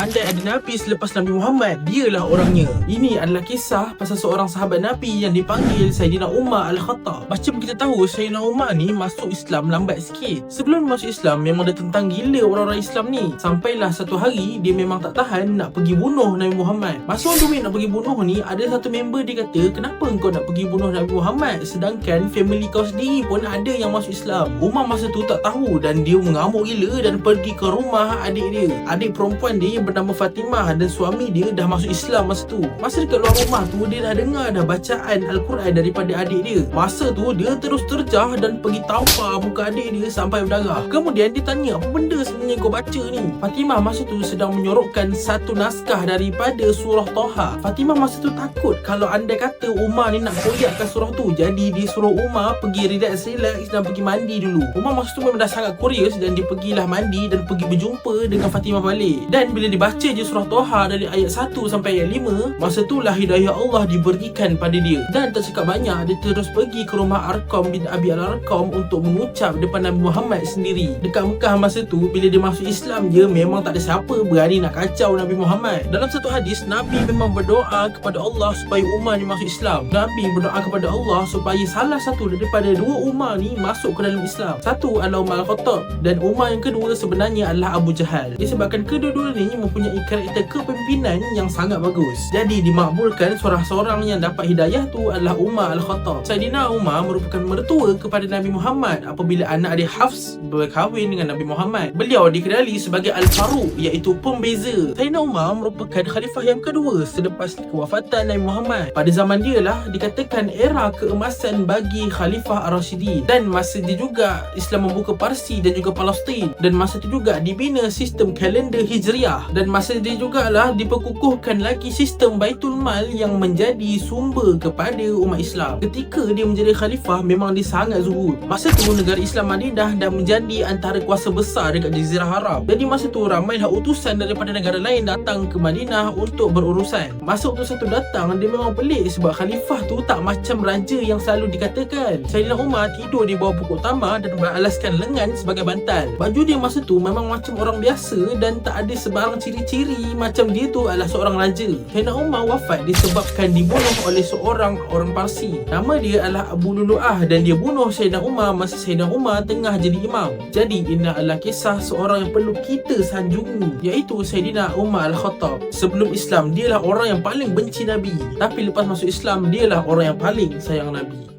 andai ada Nabi selepas Nabi Muhammad, dialah orangnya. Ini adalah kisah pasal seorang sahabat Nabi yang dipanggil Sayyidina Umar Al-Khattab. Macam kita tahu, Sayyidina Umar ni masuk Islam lambat sikit. Sebelum masuk Islam, memang dia tentang gila orang-orang Islam ni. Sampailah satu hari, dia memang tak tahan nak pergi bunuh Nabi Muhammad. Masa on the way nak pergi bunuh ni, ada satu member dia kata, kenapa kau nak pergi bunuh Nabi Muhammad sedangkan family kau sendiri pun ada yang masuk Islam? Umar masa tu tak tahu dan dia mengamuk gila dan pergi ke rumah adik dia. Adik perempuan dia yang bernama Fatimah dan suami dia dah masuk Islam masa tu. Masa dekat luar rumah tu, dia dah dengar dah bacaan Al-Quran daripada adik dia. Masa tu dia terus terjah dan pergi tampar muka adik dia sampai berdarah. Kemudian dia tanya, apa benda sebenarnya kau baca ni? Fatimah masa tu sedang menyorokkan satu naskah daripada surah Taha. Fatimah masa tu takut kalau andai kata Umar ni nak koyakkan surah tu. Jadi dia suruh Umar pergi relax dan pergi mandi dulu. Umar masa tu memang dah sangat curious dan dia pergilah mandi dan pergi berjumpa dengan Fatimah balik. Dan bila dibaca je surah Taha dari ayat 1 sampai ayat 5, masa tu lah hidayah Allah diberikan pada dia. Dan tak cakap banyak, dia terus pergi ke rumah Arqam bin Abi Al-Arqam untuk mengucap depan Nabi Muhammad sendiri. Dekat Mekah masa tu, bila dia masuk Islam je, memang tak ada siapa berani nak kacau Nabi Muhammad. Dalam satu hadis, Nabi memang berdoa kepada Allah supaya Umar ni masuk Islam. Nabi berdoa kepada Allah supaya salah satu daripada dua Umar ni masuk ke dalam Islam. Satu adalah Umar Al-Khattab dan Umar yang kedua sebenarnya adalah Abu Jahal. Disebabkan kedua-dua ni mempunyai karakter kepimpinan yang sangat bagus. Jadi dimakbulkan seorang-seorang yang dapat hidayah tu adalah Umar Al-Khattab. Sayyidina Umar merupakan mertua kepada Nabi Muhammad apabila anak dia Hafs berkahwin dengan Nabi Muhammad. Beliau dikenali sebagai Al-Faruq, iaitu pembeza. Sayyidina Umar merupakan khalifah yang kedua selepas kewafatan Nabi Muhammad. Pada zaman dia lah dikatakan era keemasan bagi Khalifah Ar-Rashidin. Dan masa dia juga Islam membuka Parsi dan juga Palestin. Dan masa itu juga dibina sistem kalender Hijriah. Dan masa dia jugalah diperkukuhkan lagi sistem Baitul Mal yang menjadi sumber kepada umat Islam. Ketika dia menjadi khalifah, memang dia sangat zuhud. Masa tu negara Islam Madinah dah menjadi antara kuasa besar dekat Jazirah Arab. Jadi masa tu ramailah utusan daripada negara lain datang ke Madinah untuk berurusan. Masa utusan tu datang, dia memang pelik sebab khalifah tu tak macam raja yang selalu dikatakan. Sayyidina Umar tidur di bawah pokok tamar dan beralaskan lengan sebagai bantal. Baju dia masa tu memang macam orang biasa dan tak ada sebarang ciri-ciri macam dia tu adalah seorang raja. Sayyidina Umar wafat disebabkan dibunuh oleh seorang orang Parsi. Nama dia adalah Abu Lulu'ah dan dia bunuh Sayyidina Umar masa Sayyidina Umar tengah jadi imam. Jadi ini adalah kisah seorang yang perlu kita sanjungi, iaitu Sayyidina Umar Al-Khattab. Sebelum Islam, dialah orang yang paling benci Nabi. Tapi lepas masuk Islam, dialah orang yang paling sayang Nabi.